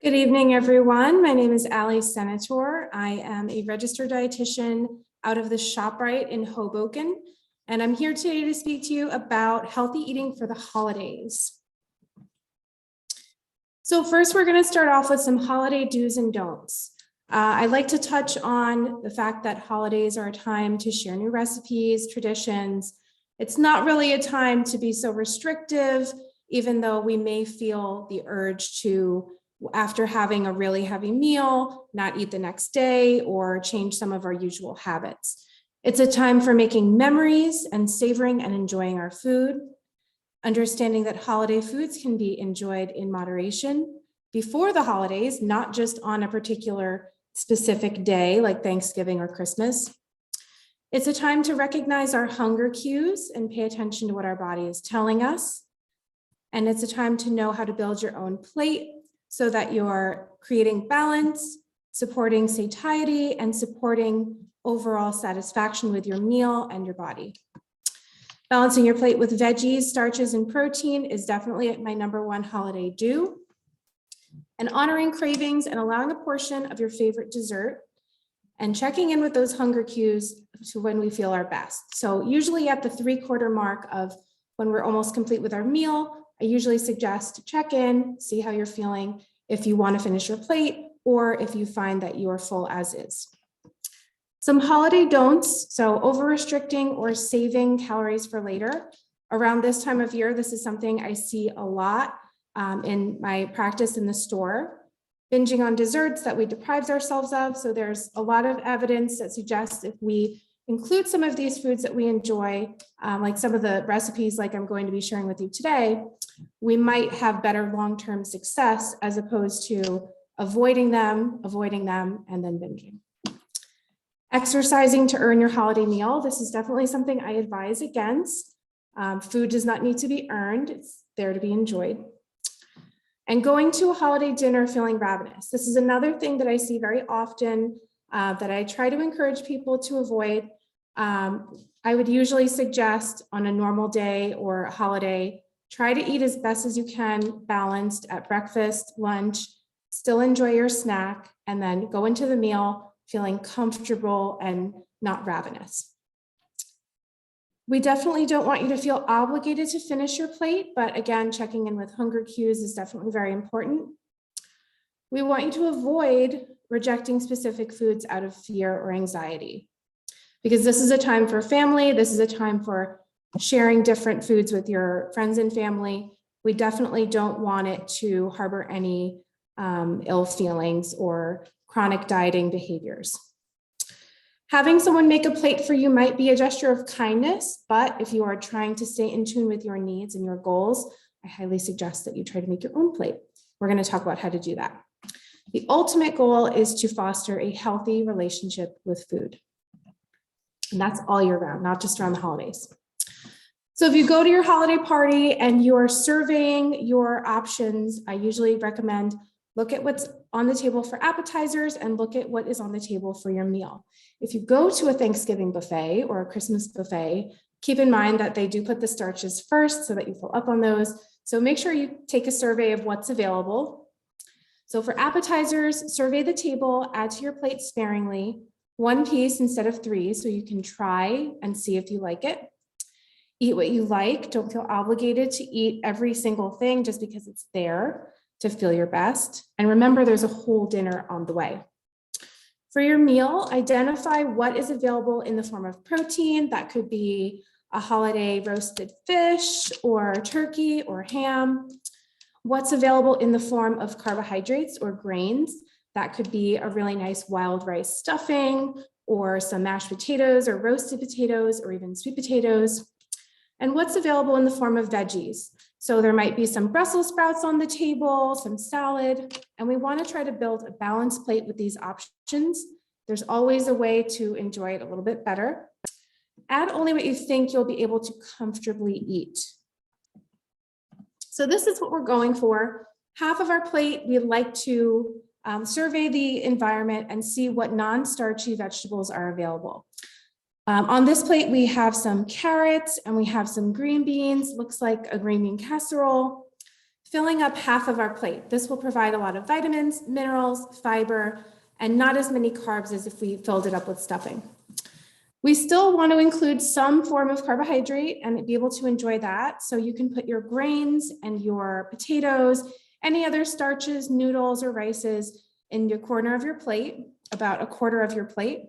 Good evening, everyone. My name is Allie Senator. I am a registered dietitian out of the ShopRite in Hoboken, and I'm here today to speak to you about healthy eating for the holidays. So first, we're going to start off with some holiday do's and don'ts. I'd like to touch on the fact that holidays are a time to share new recipes, traditions. It's not really a time to be so restrictive, even though we may feel the urge to, after having a really heavy meal, not eat the next day or change some of our usual habits. It's a time for making memories and savoring and enjoying our food, understanding that holiday foods can be enjoyed in moderation before the holidays, not just on a particular specific day like Thanksgiving or Christmas. It's a time to recognize our hunger cues and pay attention to what our body is telling us. And it's a time to know how to build your own plate so that you're creating balance, supporting satiety, and supporting overall satisfaction with your meal and your body. Balancing your plate with veggies, starches, and protein is definitely my #1 holiday do. And honoring cravings and allowing a portion of your favorite dessert and checking in with those hunger cues to when we feel our best. So usually at the 3/4 mark of when we're almost complete with our meal, I usually suggest to check in, see how you're feeling, if you want to finish your plate, or if you find that you are full as is. Some holiday don'ts, so over-restricting or saving calories for later. Around this time of year, this is something I see a lot in my practice in the store. Binging on desserts that we deprive ourselves of. So there's a lot of evidence that suggests if we include some of these foods that we enjoy, like some of the recipes like I'm going to be sharing with you today, we might have better long-term success as opposed to avoiding them, and then binging. Exercising to earn your holiday meal. This is definitely something I advise against. Food does not need to be earned. It's there to be enjoyed. And going to a holiday dinner feeling ravenous. This is another thing that I see very often that I try to encourage people to avoid. I would usually suggest on a normal day or a holiday, try to eat as best as you can, balanced at breakfast, lunch, still enjoy your snack, and then go into the meal feeling comfortable and not ravenous. We definitely don't want you to feel obligated to finish your plate, but again, checking in with hunger cues is definitely very important. We want you to avoid rejecting specific foods out of fear or anxiety, because this is a time for family. This is a time for sharing different foods with your friends and family. We definitely don't want it to harbor any ill feelings or chronic dieting behaviors. Having someone make a plate for you might be a gesture of kindness, but if you are trying to stay in tune with your needs and your goals, I highly suggest that you try to make your own plate. We're going to talk about how to do that. The ultimate goal is to foster a healthy relationship with food. And that's all year round, not just around the holidays. So if you go to your holiday party and you are surveying your options, I usually recommend look at what's on the table for appetizers and look at what is on the table for your meal. If you go to a Thanksgiving buffet or a Christmas buffet, keep in mind that they do put the starches first so that you fill up on those. So make sure you take a survey of what's available. So for appetizers, survey the table, add to your plate sparingly, 1 piece instead of 3, so you can try and see if you like it. Eat what you like. Don't feel obligated to eat every single thing just because it's there to feel your best. And remember, there's a whole dinner on the way. For your meal, identify what is available in the form of protein. That could be a holiday roasted fish or turkey or ham. What's available in the form of carbohydrates or grains. That could be a really nice wild rice stuffing or some mashed potatoes or roasted potatoes or even sweet potatoes. And what's available in the form of veggies. So there might be some Brussels sprouts on the table, some salad, and we want to try to build a balanced plate with these options. There's always a way to enjoy it a little bit better. Add only what you think you'll be able to comfortably eat. So this is what we're going for. Half of our plate, we'd like to survey the environment and see what non-starchy vegetables are available. On this plate, we have some carrots and we have some green beans, looks like a green bean casserole. filling up half of our plate. This will provide a lot of vitamins, minerals, fiber, and not as many carbs as if we filled it up with stuffing. We still want to include some form of carbohydrate and be able to enjoy that. So you can put your grains and your potatoes, any other starches, noodles, or rices in your corner of your plate, about a quarter of your plate.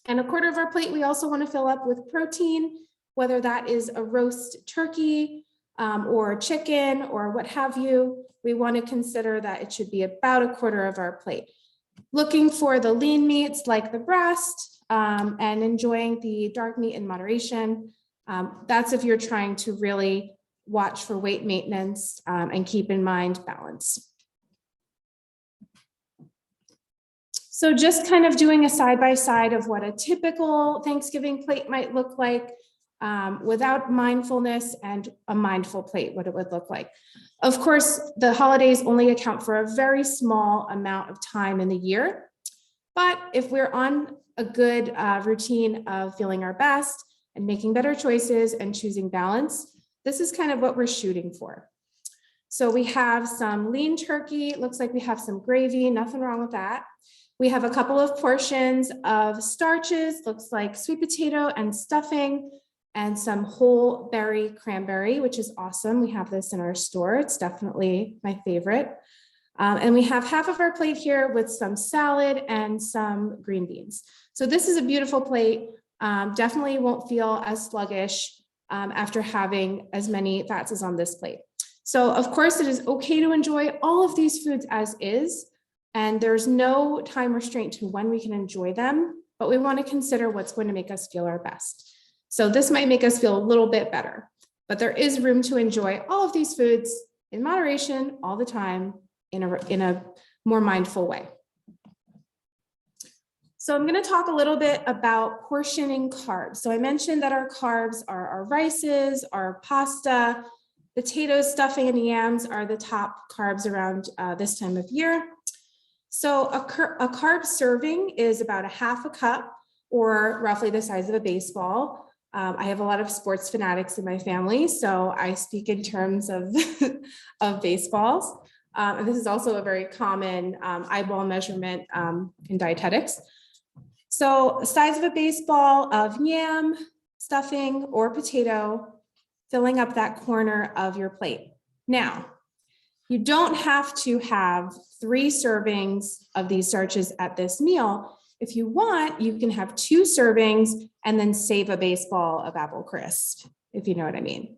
And a quarter of our plate, we also want to fill up with protein, whether that is a roast turkey or chicken or what have you. We want to consider that it should be about a quarter of our plate. Looking for the lean meats like the breast and enjoying the dark meat in moderation. That's if you're trying to really watch for weight maintenance and keep in mind balance. So just kind of doing a side-by-side of what a typical Thanksgiving plate might look like without mindfulness and a mindful plate, what it would look like. Of course, the holidays only account for a very small amount of time in the year, but if we're on a good routine of feeling our best and making better choices and choosing balance, this is kind of what we're shooting for. So we have some lean turkey. It looks like we have some gravy, nothing wrong with that. We have a couple of portions of starches, looks like sweet potato and stuffing, and some whole berry cranberry, which is awesome. We have this in our store. It's definitely my favorite. And we have half of our plate here with some salad and some green beans. So this is a beautiful plate. Definitely won't feel as sluggish after having as many fats as on this plate. So of course it is okay to enjoy all of these foods as is, and there's no time restraint to when we can enjoy them, but we want to consider what's going to make us feel our best. So this might make us feel a little bit better, but there is room to enjoy all of these foods in moderation all the time in a more mindful way. So I'm going to talk a little bit about portioning carbs. So I mentioned that our carbs are our rices, our pasta, potatoes, stuffing, and yams are the top carbs around this time of year. So a carb serving is about a half a cup or roughly the size of a baseball. I have a lot of sports fanatics in my family, so I speak in terms of, of baseballs. And this is also a very common eyeball measurement in dietetics. So the size of a baseball of yam, stuffing, or potato, filling up that corner of your plate. Now, you don't have to have 3 servings of these starches at this meal. If you want, you can have 2 servings and then save a baseball of Apple Crisp, if you know what I mean.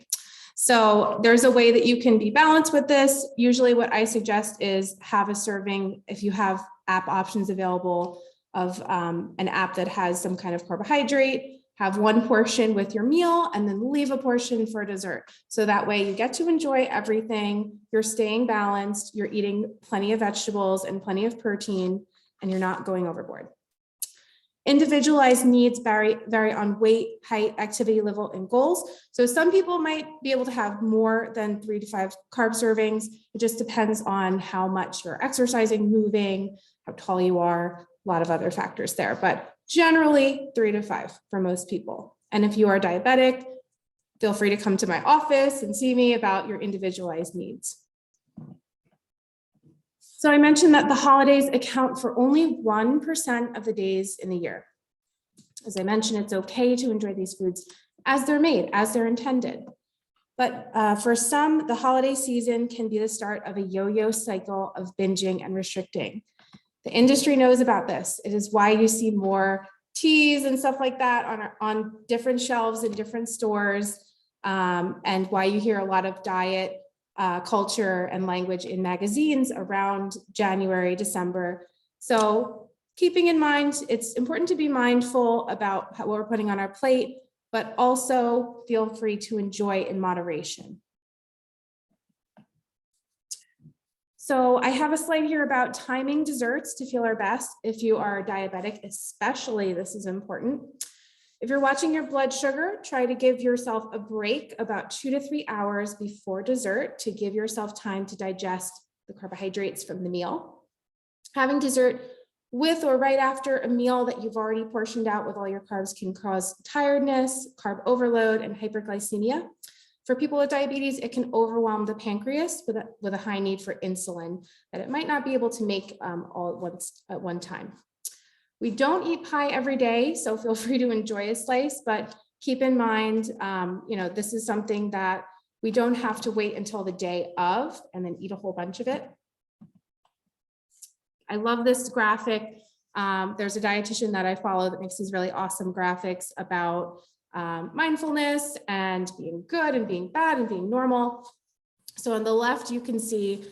So there's a way that you can be balanced with this. Usually what I suggest is have a serving, if you have app options available, of an app that has some kind of carbohydrate, have 1 portion with your meal and then leave a portion for dessert. So that way you get to enjoy everything, you're staying balanced, you're eating plenty of vegetables and plenty of protein, and you're not going overboard. Individualized needs vary on weight, height, activity level, and goals. So some people might be able to have more than 3 to 5 carb servings. It just depends on how much you're exercising, moving, how tall you are, a lot of other factors there, but generally 3 to 5 for most people. And if you are diabetic, feel free to come to my office and see me about your individualized needs. So I mentioned that the holidays account for only 1% of the days in the year. As I mentioned, it's okay to enjoy these foods as they're made, as they're intended. But for some, the holiday season can be the start of a yo-yo cycle of binging and restricting. The industry knows about this. It is why you see more teas and stuff like that on different shelves in different stores, and why you hear a lot of diet culture and language in magazines around January, December. So keeping in mind, it's important to be mindful about what we're putting on our plate, but also feel free to enjoy in moderation. So I have a slide here about timing desserts to feel our best. If you are diabetic, especially, this is important. If you're watching your blood sugar, try to give yourself a break about 2 to 3 hours before dessert to give yourself time to digest the carbohydrates from the meal. Having dessert with or right after a meal that you've already portioned out with all your carbs can cause tiredness, carb overload, and hyperglycemia. For people with diabetes, it can overwhelm the pancreas with a high need for insulin that it might not be able to make all at once at one time. We don't eat pie every day, so feel free to enjoy a slice, but keep in mind, this is something that we don't have to wait until the day of and then eat a whole bunch of it. I love this graphic. There's a dietitian that I follow that makes these really awesome graphics about mindfulness and being good and being bad and being normal. So on the left, you can see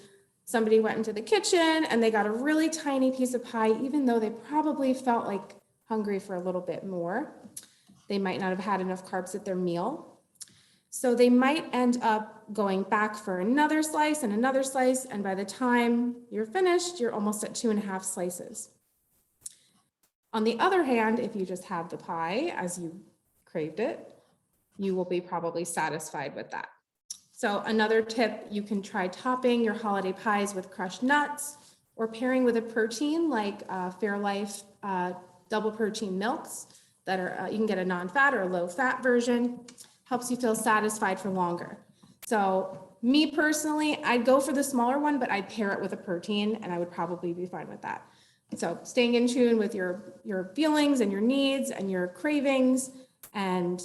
somebody went into the kitchen and they got a really tiny piece of pie, even though they probably felt like hungry for a little bit more. They might not have had enough carbs at their meal. So they might end up going back for another slice and another slice. And by the time you're finished, you're almost at 2.5 slices. On the other hand, if you just have the pie as you craved it, you will be probably satisfied with that. So another tip, you can try topping your holiday pies with crushed nuts or pairing with a protein like Fairlife double protein milks that are, you can get a non-fat or a low-fat version, helps you feel satisfied for longer. So me personally, I'd go for the smaller one, but I'd pair it with a protein and I would probably be fine with that. So staying in tune with your feelings and your needs and your cravings and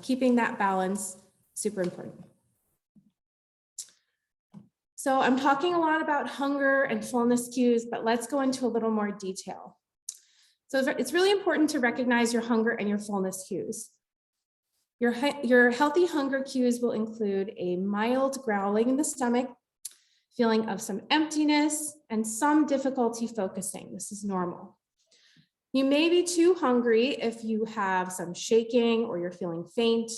keeping that balance, super important. So I'm talking a lot about hunger and fullness cues, but let's go into a little more detail. So it's really important to recognize your hunger and your fullness cues. Your healthy hunger cues will include a mild growling in the stomach, feeling of some emptiness, and some difficulty focusing. This is normal. You may be too hungry if you have some shaking or you're feeling faint.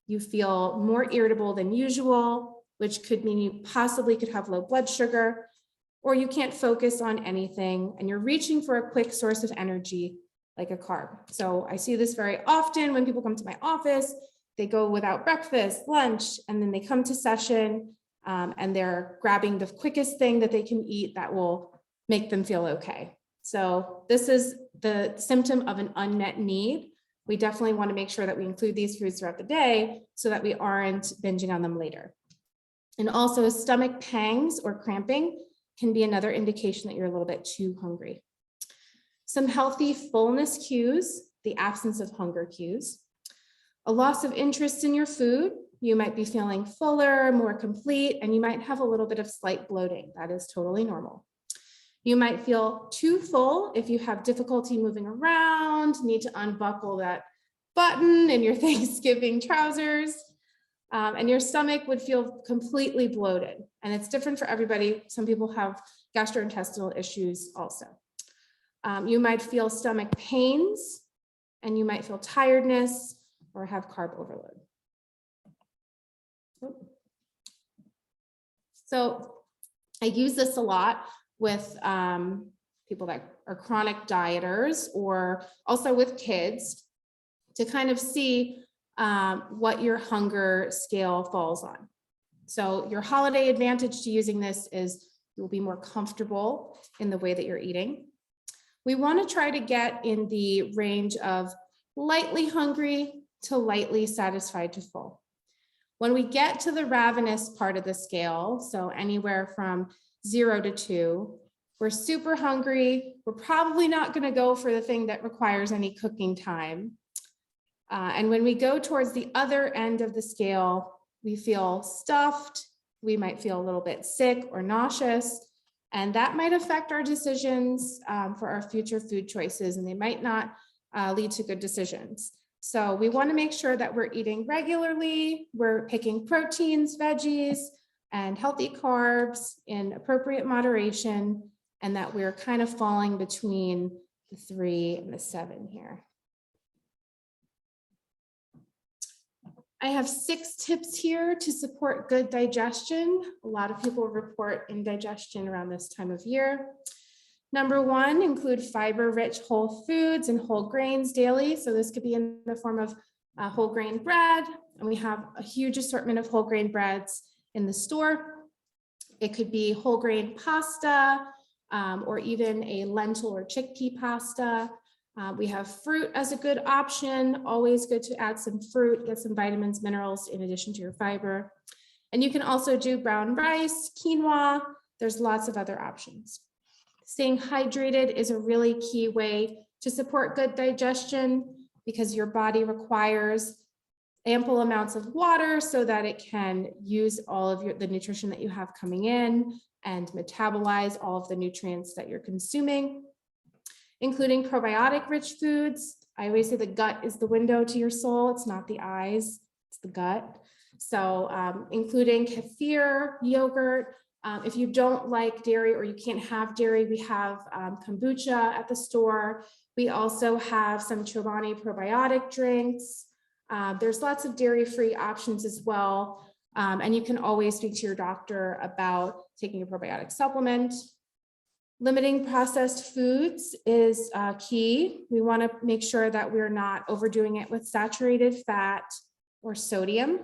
You feel more irritable than usual, which could mean you possibly could have low blood sugar, or you can't focus on anything and you're reaching for a quick source of energy like a carb. So I see this very often when people come to my office, they go without breakfast, lunch, and then they come to session and they're grabbing the quickest thing that they can eat that will make them feel okay. So this is the symptom of an unmet need. We definitely want to make sure that we include these foods throughout the day so that we aren't binging on them later. And also stomach pangs or cramping can be another indication that you're a little bit too hungry. Some healthy fullness cues, the absence of hunger cues. A loss of interest in your food. You might be feeling fuller, more complete, and you might have a little bit of slight bloating. That is totally normal. You might feel too full if you have difficulty moving around, need to unbuckle that button in your Thanksgiving trousers, and your stomach would feel completely bloated. And it's different for everybody. Some people have gastrointestinal issues also. You might feel stomach pains, and you might feel tiredness or have carb overload. So I use this a lot with people that are chronic dieters or also with kids to kind of see what your hunger scale falls on. So your holiday advantage to using this is you'll be more comfortable in the way that you're eating. We want to try to get in the range of lightly hungry to lightly satisfied to full. When we get to the ravenous part of the scale, so anywhere from 0 to 2, we're super hungry. We're probably not going to go for the thing that requires any cooking time. And when we go towards the other end of the scale, we feel stuffed. We might feel a little bit sick or nauseous, and that might affect our decisions for our future food choices, and they might not lead to good decisions. So we want to make sure that we're eating regularly, we're picking proteins, veggies, and healthy carbs in appropriate moderation, and that we're kind of falling between the 3 and the 7 here. I have 6 tips here to support good digestion. A lot of people report indigestion around this time of year. Number 1, include fiber-rich whole foods and whole grains daily. So this could be in the form of whole grain bread, and we have a huge assortment of whole grain breads in the store. It could be whole grain pasta, or even a lentil or chickpea pasta. We have fruit as a good option, always good to add some fruit, get some vitamins, minerals in addition to your fiber. And you can also do brown rice, quinoa, there's lots of other options. Staying hydrated is a really key way to support good digestion because your body requires ample amounts of water so that it can use all of the nutrition that you have coming in and metabolize all of the nutrients that you're consuming, including probiotic rich foods. I always say the gut is the window to your soul. It's not the eyes, it's the gut. So including kefir, yogurt. If you don't like dairy or you can't have dairy, we have kombucha at the store. We also have some Chobani probiotic drinks. There's lots of dairy-free options as well. And you can always speak to your doctor about taking a probiotic supplement. Limiting processed foods is key. We want to make sure that we're not overdoing it with saturated fat or sodium.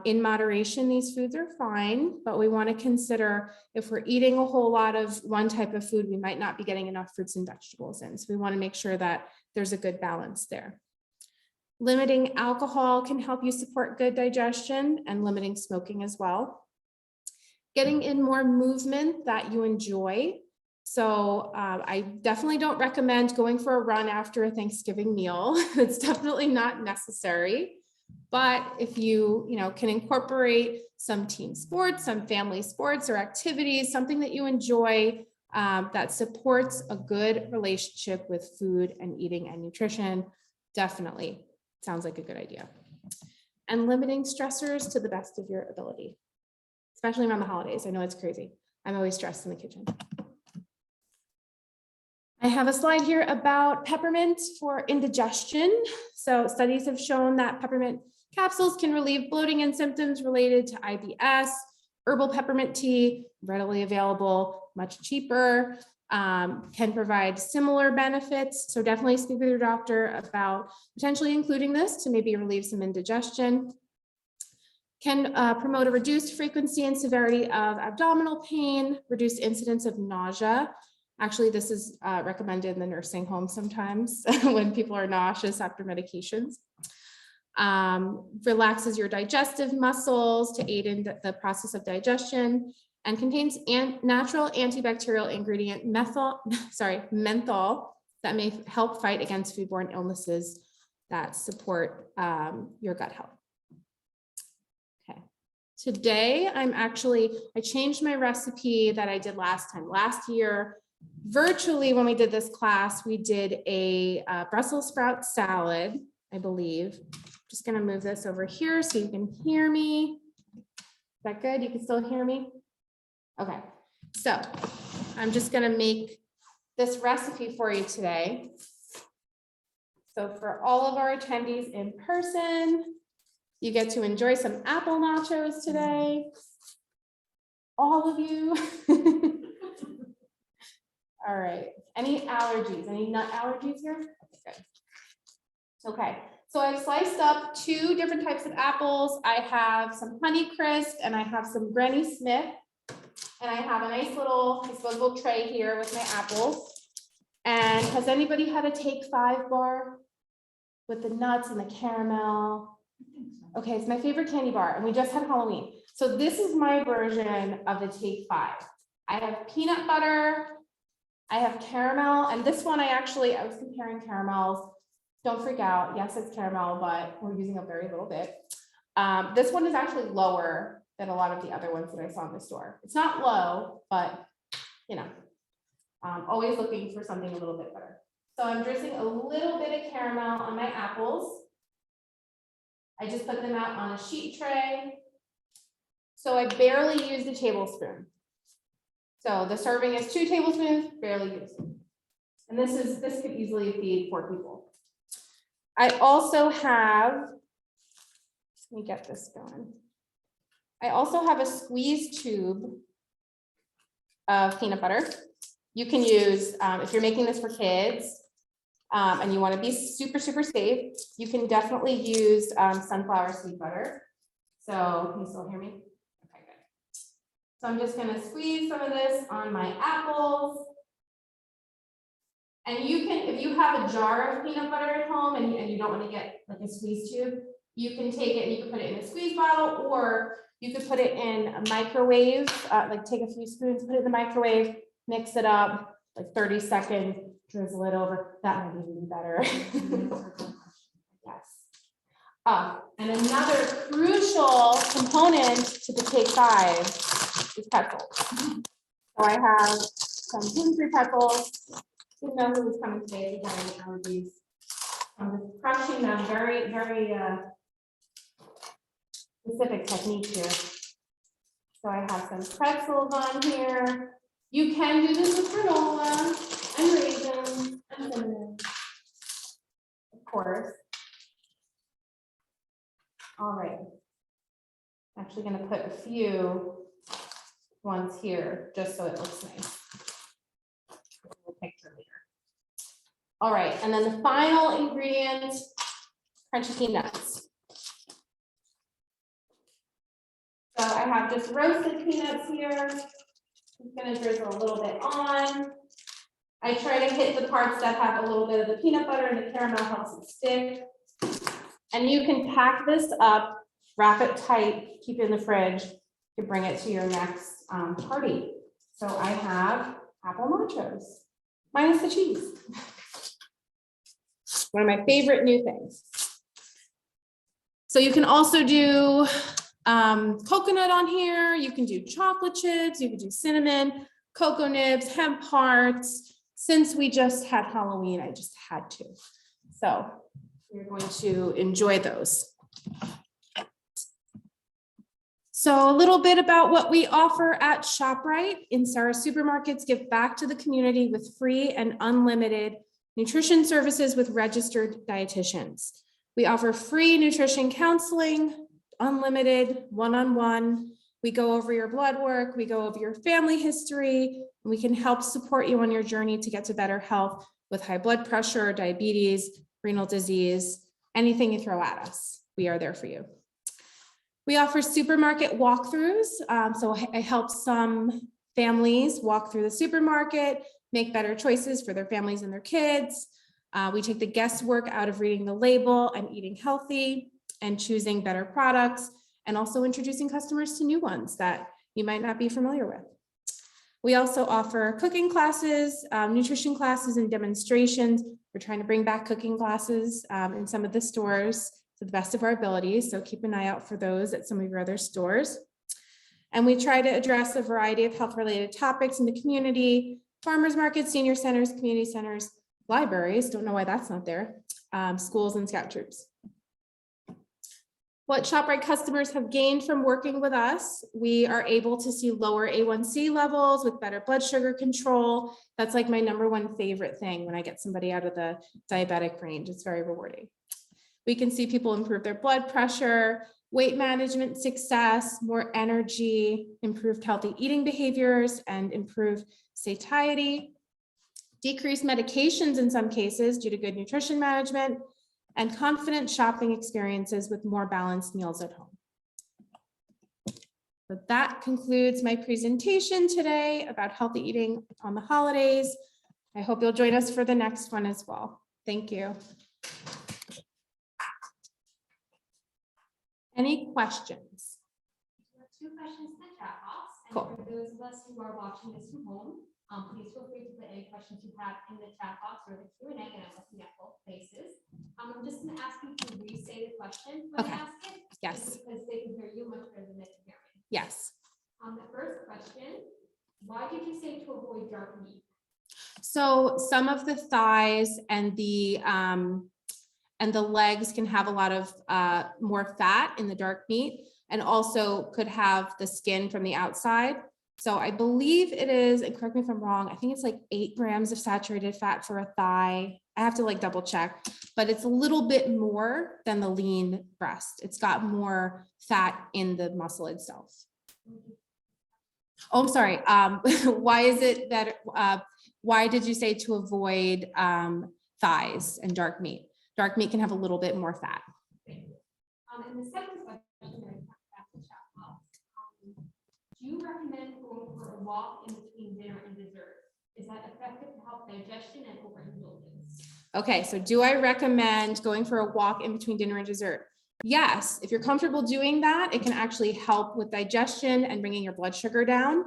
In moderation, these foods are fine, but we want to consider if we're eating a whole lot of one type of food, we might not be getting enough fruits and vegetables in. So we want to make sure that there's a good balance there. Limiting alcohol can help you support good digestion, and limiting smoking as well. Getting in more movement that you enjoy. So I definitely don't recommend going for a run after a Thanksgiving meal. It's definitely not necessary. But if you can incorporate some team sports, some family sports or activities, something that you enjoy that supports a good relationship with food and eating and nutrition, definitely sounds like a good idea. And limiting stressors to the best of your ability, especially around the holidays. I know it's crazy. I'm always stressed in the kitchen. I have a slide here about peppermint for indigestion. So studies have shown that peppermint capsules can relieve bloating and symptoms related to IBS. Herbal peppermint tea, readily available, much cheaper, can provide similar benefits. So definitely speak with your doctor about potentially including this to maybe relieve some indigestion. Can promote a reduced frequency and severity of abdominal pain, reduce incidence of nausea. Actually, this is recommended in the nursing home sometimes when people are nauseous after medications. Relaxes your digestive muscles to aid in the process of digestion, and contains natural antibacterial ingredient menthol that may help fight against foodborne illnesses that support your gut health. Okay, today I changed my recipe that I did last time. Last year, virtually when we did this class, we did a Brussels sprout salad, I believe. Just gonna move this over here so you can hear me. Is that good? You can still hear me? Okay, so I'm just gonna make this recipe for you today. So for all of our attendees in person, you get to enjoy some apple nachos today. All of you. All right, any allergies, any nut allergies here? Okay, good. Okay, so I've sliced up 2 different types of apples. I have some Honeycrisp and I have some Granny Smith. And I have a nice little disposable tray here with my apples. And has anybody had a Take 5 bar with the nuts and the caramel? Okay, it's my favorite candy bar, and we just had Halloween. So this is my version of the Take 5. I have peanut butter, I have caramel, and this one I was comparing caramels. Don't freak out. Yes, it's caramel, but we're using a very little bit. This one is actually lower than a lot of the other ones that I saw in the store. It's not low, but always looking for something a little bit better. So I'm drizzling a little bit of caramel on my apples. I just put them out on a sheet tray. So I barely use the tablespoon. So the serving is 2 tablespoons, barely used. And this could easily feed 4 people. I also have, let me get this going. I also have a squeeze tube of peanut butter. You can use, if you're making this for kids and you want to be super, super safe, you can definitely use sunflower seed butter. So can you still hear me? Okay, good. So I'm just going to squeeze some of this on my apples. And you can, if you have a jar of peanut butter at home and you don't want to get like a squeeze tube, you can take it and you can put it in a squeeze bottle, or you could put it in a microwave, like take a few spoons, put it in the microwave, mix it up, like 30 seconds, drizzle it over. That might even be better. Yes. And another crucial component to the Take 5 is pretzels. So I have some gluten-free pretzels. Didn't know who was coming today. If you have any allergies. I'm just crushing them very, very specific technique here. So I have some pretzels on here. You can do this with granola and raisins and cinnamon, of course. All right. I'm actually going to put a few ones here just so it looks nice. Picture later. All right, and then the final ingredient, crunchy peanuts. So I have just roasted peanuts here. I'm going to drizzle a little bit on. I try to hit the parts that have a little bit of the peanut butter, and the caramel helps it stick. And you can pack this up, wrap it tight, keep it in the fridge to bring it to your next party. So I have apple nachos, minus the cheese. One of my favorite new things. So you can also do coconut on here. You can do chocolate chips. You can do cinnamon, cocoa nibs, hemp hearts. Since we just had Halloween, I just had to. So we're going to enjoy those. So a little bit about what we offer at ShopRite. In Sarah Supermarkets, give back to the community with free and unlimited nutrition services with registered dietitians. We offer free nutrition counseling, unlimited, one-on-one. We go over your blood work, we go over your family history, and we can help support you on your journey to get to better health with high blood pressure, diabetes, renal disease, anything you throw at us, we are there for you. We offer supermarket walkthroughs. So I help some families walk through the supermarket, make better choices for their families and their kids. We take the guesswork out of reading the label and eating healthy and choosing better products, and also introducing customers to new ones that you might not be familiar with. We also offer cooking classes, nutrition classes, and demonstrations. We're trying to bring back cooking classes in some of the stores to the best of our abilities. So keep an eye out for those at some of your other stores. And we try to address a variety of health-related topics in the community: farmers markets, senior centers, community centers, libraries, don't know why that's not there, schools, and scout troops. What ShopRite customers have gained from working with us: we are able to see lower A1C levels with better blood sugar control. That's like my #1 favorite thing when I get somebody out of the diabetic range. It's very rewarding. We can see people improve their blood pressure, weight management success, more energy, improved healthy eating behaviors, and improved satiety, decreased medications in some cases due to good nutrition management, and confident shopping experiences with more balanced meals at home. So that concludes my presentation today about healthy eating on the holidays. I hope you'll join us for the next one as well. Thank you. Any questions? We have 2 questions in the chat box. And Cool. for those of us who are watching this from home, please feel free to put any questions you have in the chat box or the Q&A, and I'm looking at both places. I'm just going to ask you to re-say the question when I ask it. Yes. Just because they can hear you much better than they can hear me. Yes. The first question: why did you say to avoid dark meat? So some of the thighs and the legs can have a lot of more fat in the dark meat, and also could have the skin from the outside. So I believe it is, and correct me if I'm wrong, I think it's like 8 grams of saturated fat for a thigh. I have to like double check, but it's a little bit more than the lean breast. It's got more fat in the muscle itself. Oh, I'm sorry. Why is it that, why did you say to avoid thighs and dark meat? Dark meat can have a little bit more fat. Thank you. And the second question, back to chat box. Do you recommend going for a walk in between dinner and dessert? Is that effective to help digestion and overindulgence? Okay, so do I recommend going for a walk in between dinner and dessert? Yes, if you're comfortable doing that, it can actually help with digestion and bringing your blood sugar down.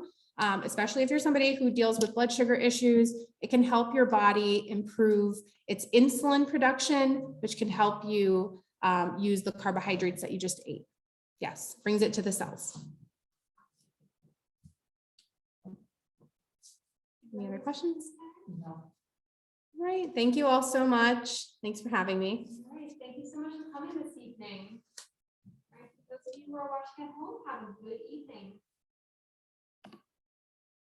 Especially if you're somebody who deals with blood sugar issues, it can help your body improve its insulin production, which can help you use the carbohydrates that you just ate. Yes, brings it to the cells. Any other questions? No. Right, thank you all so much. Thanks for having me. All right, thank you so much for coming this evening. All right, for those of you who are watching at home, have a good evening.